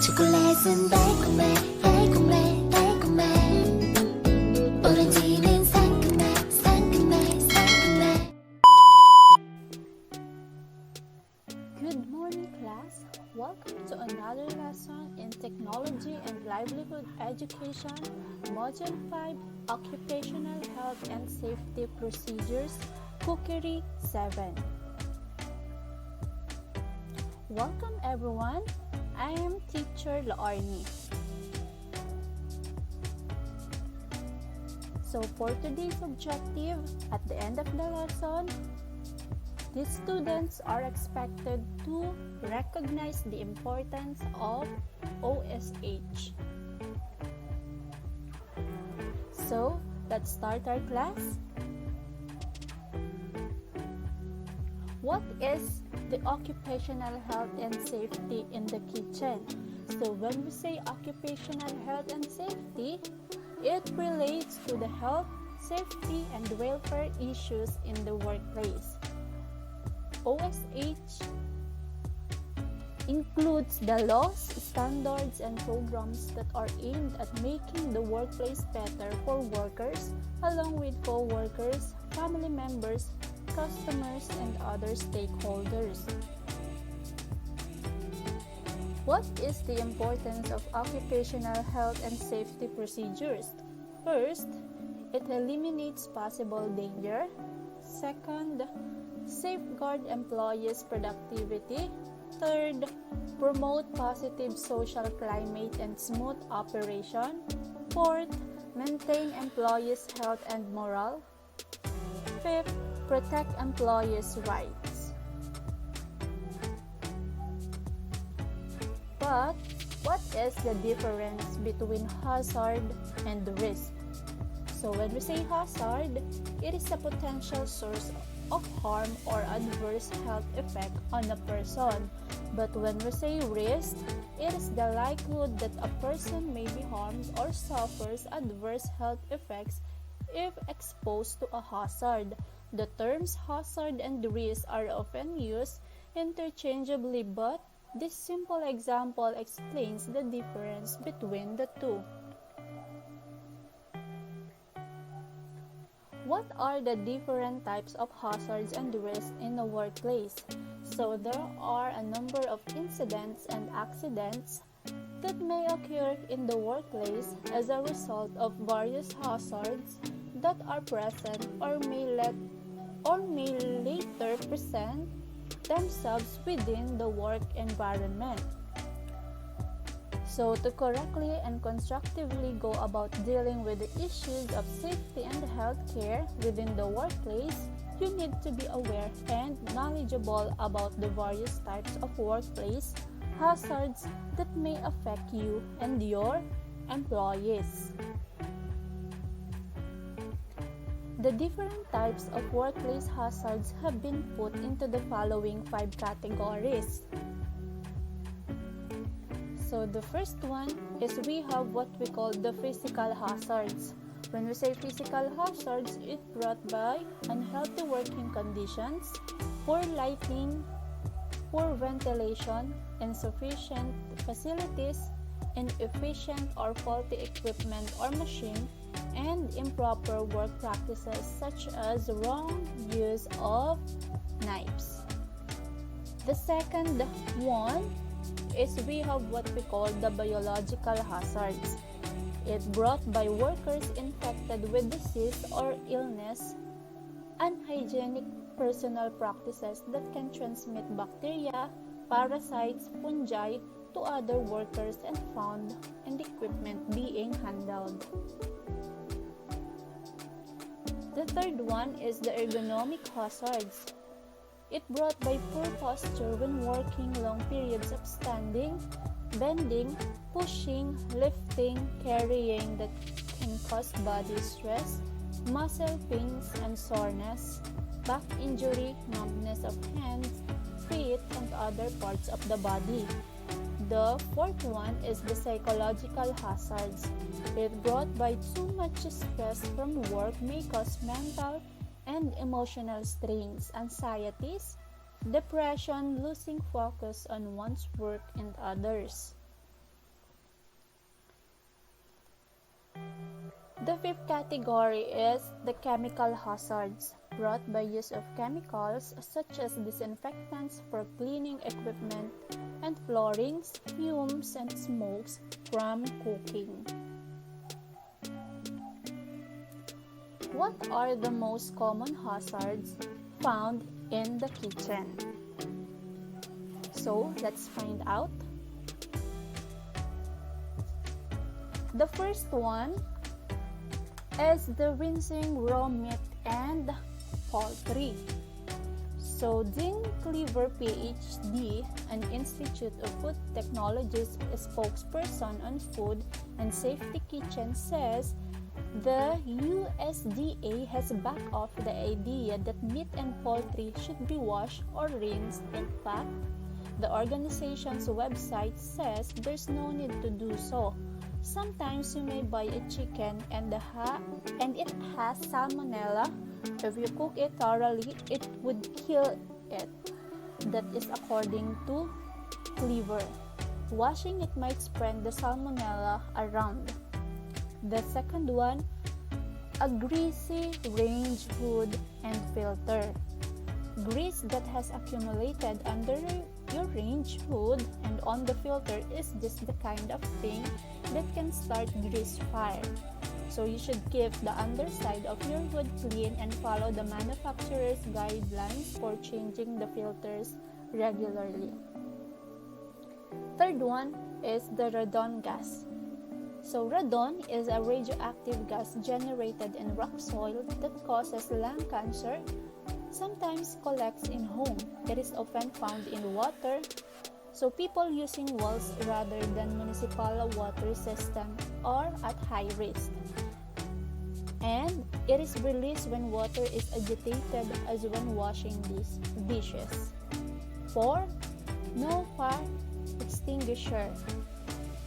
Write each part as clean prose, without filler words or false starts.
초콜릿은 달콤해 달콤해 달콤해 오렌지는 상큼해 상큼해 상큼해. Good morning, class. Welcome to another lesson in Technology and Livelihood Education, Module 5, Occupational Health and Safety Procedures, Cookery 7. Welcome, everyone. I am Teacher Laorni. So for today's objective, at the end of the lesson, the students are expected to recognize the importance of OSH. So, let's start our class. What is the occupational health and safety in the kitchen? So, when we say occupational health and safety, it relates to the health, safety, and welfare issues in the workplace. OSH includes the laws, standards, and programs that are aimed at making the workplace better for workers, along with co-workers, family members, customers, and other stakeholders. What is the importance of occupational health and safety procedures? First, it eliminates possible danger. Second, safeguard employees' productivity. Third, promote positive social climate and smooth operation. Fourth, maintain employees' health and morale. Fifth, protect employees' rights. But what is the difference between hazard and risk? So when we say hazard, it is a potential source of harm or adverse health effect on a person. But when we say risk, it is the likelihood that a person may be harmed or suffers adverse health effects if exposed to a hazard. The terms hazard and risk are often used interchangeably, but this simple example explains the difference between the two. What are the different types of hazards and risks in the workplace? So there are a number of incidents and accidents that may occur in the workplace as a result of various hazards that are present or may later present themselves within the work environment. So to correctly and constructively go about dealing with the issues of safety and health care within the workplace, you need to be aware and knowledgeable about the various types of workplace hazards that may affect you and your employees. The different types of workplace hazards have been put into the following 5 categories. So the first one is we have what we call the physical hazards. When we say physical hazards, it's brought by unhealthy working conditions, poor lighting, poor ventilation, insufficient facilities, inefficient or faulty equipment or machine, and improper work practices such as wrong use of knives. The second one is we have what we call the biological hazards. It's brought by workers infected with disease or illness, unhygienic personal practices that can transmit bacteria, parasites, fungi to other workers and found in the equipment being handled. The third one is the ergonomic hazards. It brought by poor posture when working long periods of standing, bending, pushing, lifting, carrying that can cause body stress, muscle pains and soreness, back injury, numbness of hands, feet, and other parts of the body. The fourth one is the psychological hazards. It brought by too much stress from work may cause mental and emotional strains, anxieties, depression, losing focus on one's work and others. The fifth category is the chemical hazards brought by use of chemicals such as disinfectants for cleaning equipment and floorings, fumes and smokes from cooking. What are the most common hazards found in the kitchen? So, let's find out. The first one is the rinsing raw meat and poultry. So, Dean Cleaver, PhD, an Institute of Food Technologies spokesperson on food and safety kitchen, says the USDA has backed off the idea that meat and poultry should be washed or rinsed. In fact, the organization's website says there's no need to do so. Sometimes you may buy a chicken and it has salmonella. If you cook it thoroughly, it would kill it. That is according to Cleaver. Washing it might spread the salmonella around. The second one, a greasy range hood and filter. Grease that has accumulated under your range hood and on the filter is just the kind of thing that can start grease fire. So you should keep the underside of your hood clean and follow the manufacturer's guidelines for changing the filters regularly. Third one is the radon gas. So radon is a radioactive gas generated in rock soil that causes lung cancer, sometimes collects in home. It is often found in water, so people using wells rather than municipal water system are at high risk. And it is released when water is agitated as when washing these dishes. 4. No fire extinguisher.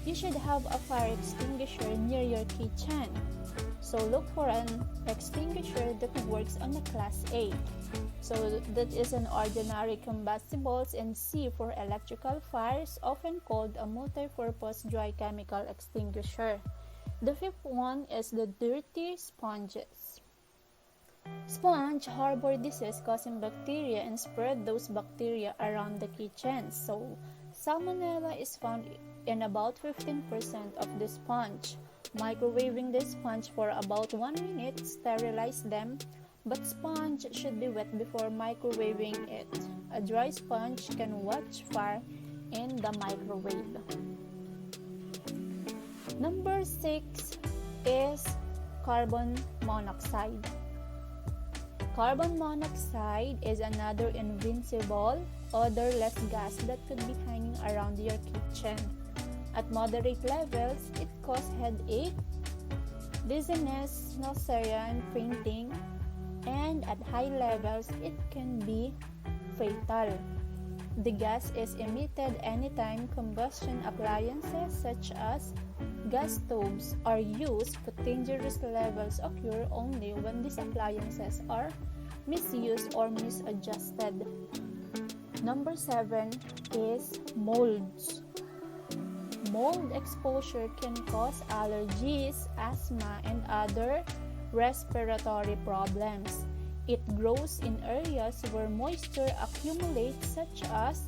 You should have a fire extinguisher near your kitchen. So look for an extinguisher that works on a class A. So that is an ordinary combustibles, and C for electrical fires, often called a multi-purpose dry chemical extinguisher. The fifth one is the dirty sponges. Sponge harbor disease-causing bacteria and spread those bacteria around the kitchen. So salmonella is found in about 15% of the sponge. Microwaving the sponge for about 1 minute, sterilize them, but sponge should be wet before microwaving it. A dry sponge can catch fire in the microwave. Number 6 is carbon monoxide. Carbon monoxide is another invincible, odorless gas that could be hanging around your kitchen. At moderate levels, it causes headache, dizziness, nausea, and fainting, and at high levels, it can be fatal. The gas is emitted anytime combustion appliances such as gas stoves are used, but dangerous levels occur only when these appliances are misused or misadjusted. Number 7 is molds. Mold exposure can cause allergies, asthma, and other respiratory problems. It grows in areas where moisture accumulates, such as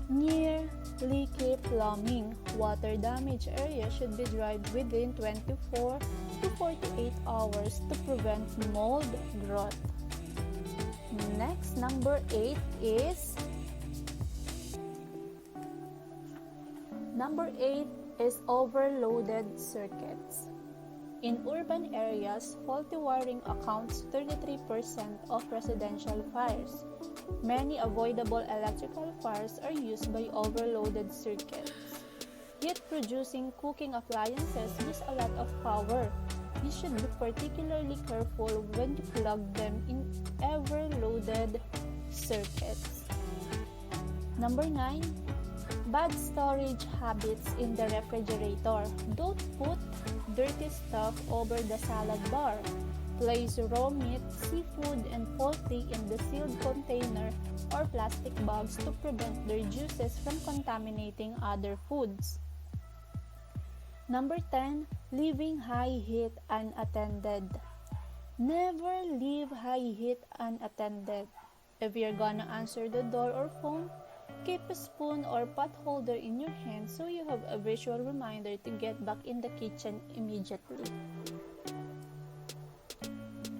near leaky plumbing. Water damaged areas should be dried within 24 to 48 hours to prevent mold growth. Next, number 8 is overloaded circuits. In urban areas, faulty wiring accounts 33% of residential fires. Many avoidable electrical fires are used by overloaded circuits. Heat-producing cooking appliances use a lot of power. You should be particularly careful when you plug them in overloaded circuits. Number 9. Bad storage habits in the refrigerator. Don't put dirty stuff over the salad bar. Place raw meat, seafood, and poultry in the sealed container or plastic bags to prevent their juices from contaminating other foods. Number 10. Leaving high heat unattended. Never leave high heat unattended. If you're gonna answer the door or phone, keep a spoon or pot holder in your hand so you have a visual reminder to get back in the kitchen immediately.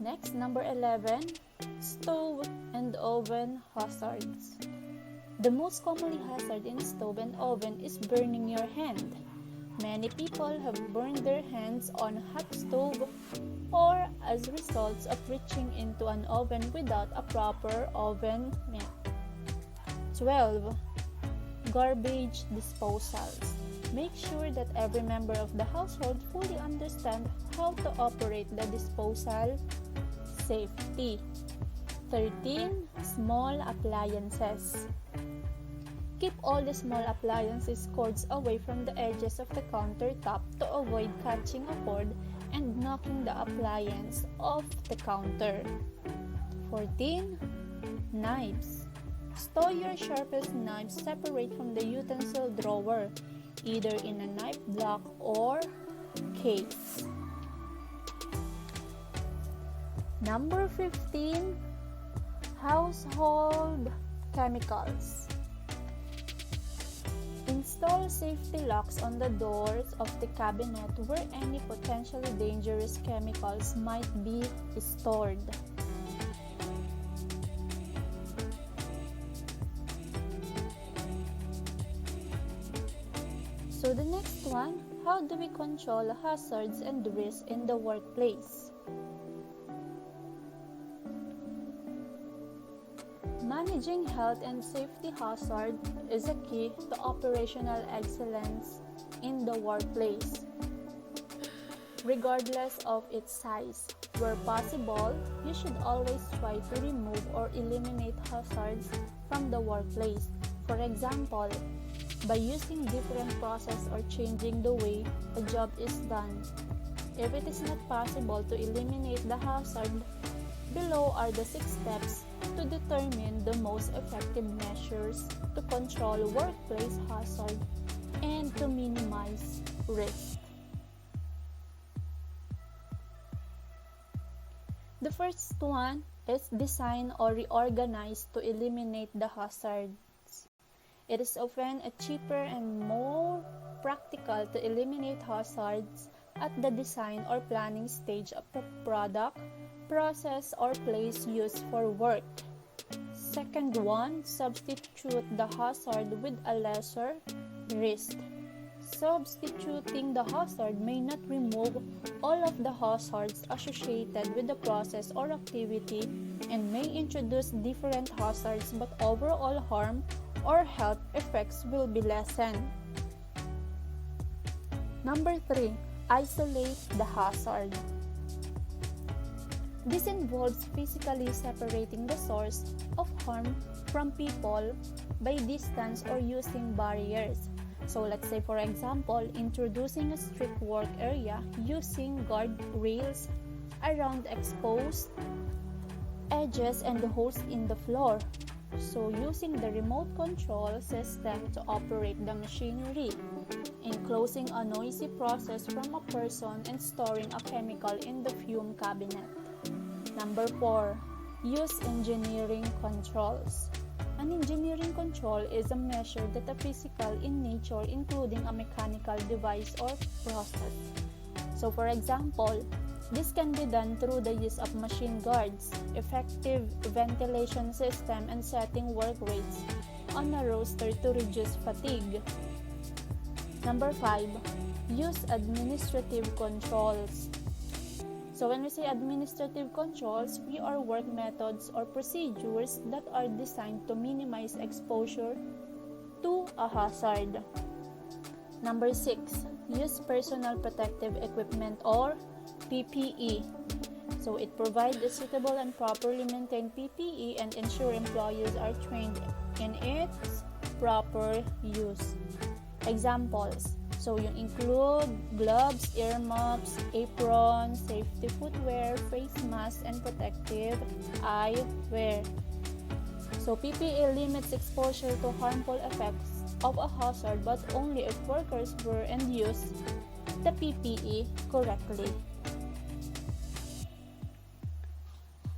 Next, number 11, stove and oven hazards. The most commonly hazard in stove and oven is burning your hand. Many people have burned their hands on hot stove or as results of reaching into an oven without a proper oven mitt. 12. Garbage disposals. Make sure that every member of the household fully understands how to operate the disposal safely. 13. Small appliances. Keep all the small appliances cords away from the edges of the countertop to avoid catching a cord and knocking the appliance off the counter. 14. Knives. Store your sharpest knives separate from the utensil drawer, either in a knife block or case. Number 15. Household chemicals. Install safety locks on the doors of the cabinet where any potentially dangerous chemicals might be stored. So the next one, how do we control hazards and risks in the workplace? Managing health and safety hazard is a key to operational excellence in the workplace, regardless of its size. Where possible, you should always try to remove or eliminate hazards from the workplace. For example, by using different process or changing the way a job is done. If it is not possible to eliminate the hazard, below are the 6 steps to determine the most effective measures to control workplace hazard and to minimize risk. The first one is design or reorganize to eliminate the hazards. It is often a cheaper and more practical to eliminate hazards at the design or planning stage of the product, process, or place used for work. Second one, substitute the hazard with a lesser risk. Substituting the hazard may not remove all of the hazards associated with the process or activity and may introduce different hazards, but overall harm or health effects will be lessened. Number 3, isolate the hazard. This involves physically separating the source of harm from people by distance or using barriers. So let's say, for example, introducing a strict work area using guard rails around exposed edges and the holes in the floor. So using the remote control system to operate the machinery, enclosing a noisy process from a person and storing a chemical in the fume cabinet. Number 4, use engineering controls. An engineering control is a measure that is physical in nature, including a mechanical device or process. So for example, this can be done through the use of machine guards, effective ventilation system, and setting work rates on a roster to reduce fatigue. Number 5, use administrative controls. So when we say administrative controls, we are work methods or procedures that are designed to minimize exposure to a hazard. Number 6, use personal protective equipment or PPE. So it provides a suitable and properly maintained PPE and ensure employees are trained in its proper use. Examples. So, yung include gloves, ear muffs, apron, safety footwear, face mask, and protective eyewear. So, PPE limits exposure to harmful effects of a hazard but only if workers wear and use the PPE correctly.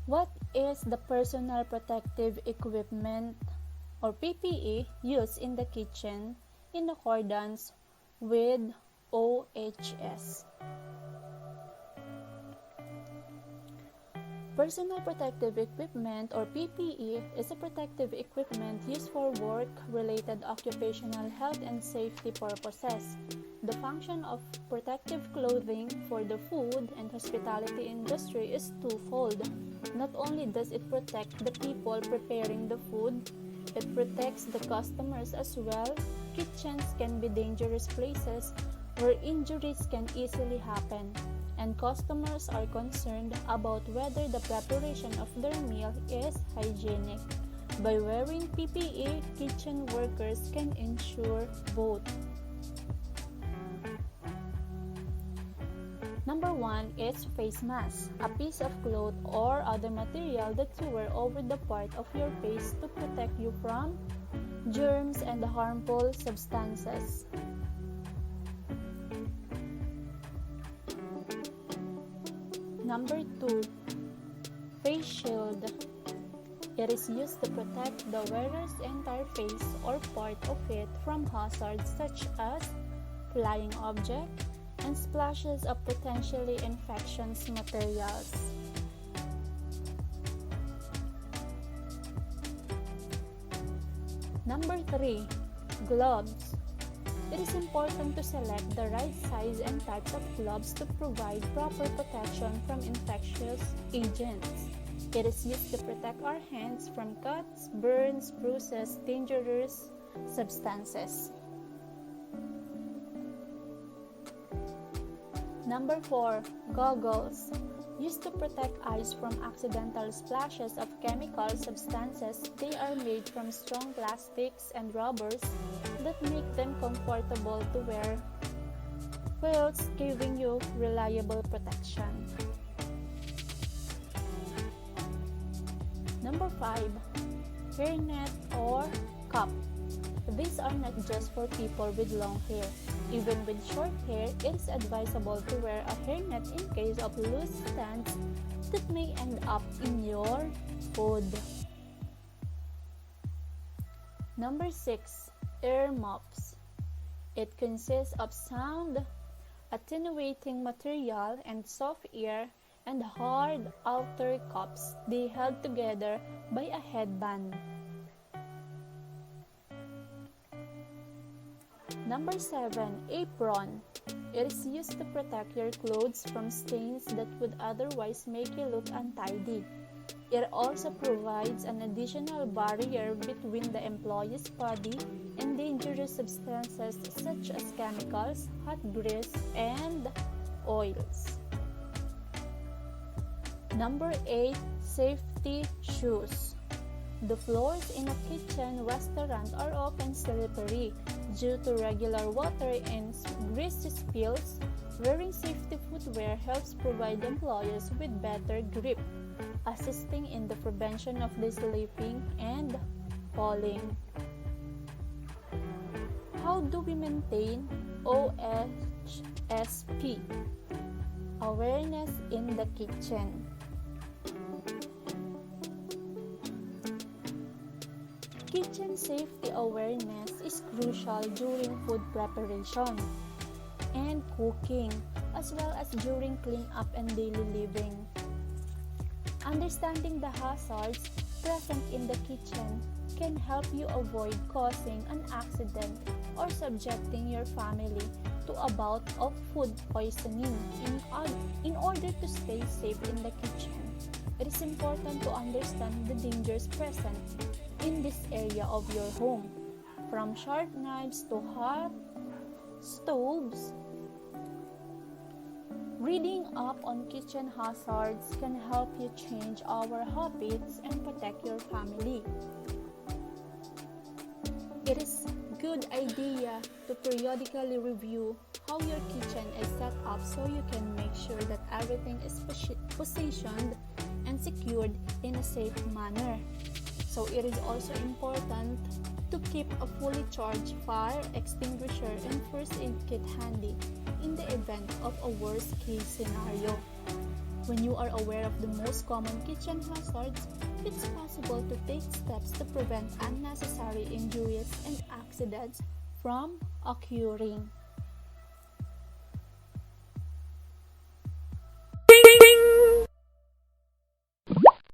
What is the personal protective equipment or PPE used in the kitchen in accordance with OHS? Personal protective equipment or PPE is a protective equipment used for work-related occupational health and safety purposes. The function of protective clothing for the food and hospitality industry is twofold. Not only does it protect the people preparing the food, it protects the customers as well. Kitchens can be dangerous places where injuries can easily happen, and customers are concerned about whether the preparation of their meal is hygienic. By wearing PPE, kitchen workers can ensure both. Number 1 is face mask, a piece of cloth or other material that you wear over the part of your face to protect you from germs and harmful substances. Number 2, face shield. It is used to protect the wearer's entire face or part of it from hazards such as flying objects and splashes of potentially infectious materials. Number 3, gloves. It is important to select the right size and types of gloves to provide proper protection from infectious agents. It is used to protect our hands from cuts, burns, bruises, dangerous substances. Number 4, goggles. Used to protect eyes from accidental splashes of chemical substances. They are made from strong plastics and rubbers that make them comfortable to wear, whilst giving you reliable protection. Number 5, hairnet or cap. These are not just for people with long hair. Even with short hair, it is advisable to wear a hairnet in case of loose strands that may end up in your food. Number 6, ear muffs. It consists of sound attenuating material and soft ear and hard outer cups. They held together by a headband. Number 7, apron. It is used to protect your clothes from stains that would otherwise make you look untidy. It also provides an additional barrier between the employee's body and dangerous substances such as chemicals, hot grease, and oils. Number 8, safety shoes. The floors in a kitchen restaurant are often slippery due to regular water and grease spills. Wearing safety footwear helps provide employees with better grip, assisting in the prevention of the slipping and falling. How do we maintain OHSP? Awareness in the kitchen. Kitchen safety awareness is crucial during food preparation and cooking, as well as during cleanup and daily living. Understanding the hazards present in the kitchen can help you avoid causing an accident or subjecting your family to a bout of food poisoning. In order to stay safe in the kitchen, it is important to understand the dangers present in this area of your home, from sharp knives to hot stoves. Reading up on kitchen hazards can help you change our habits and protect your family. It is good good idea to periodically review how your kitchen is set up so you can make sure that everything is positioned and secured in a safe manner. So it is also important to keep a fully charged fire extinguisher and first aid kit handy in the event of a worst case scenario. When you are aware of the most common kitchen hazards, it's possible to take steps to prevent unnecessary injuries and accidents from occurring.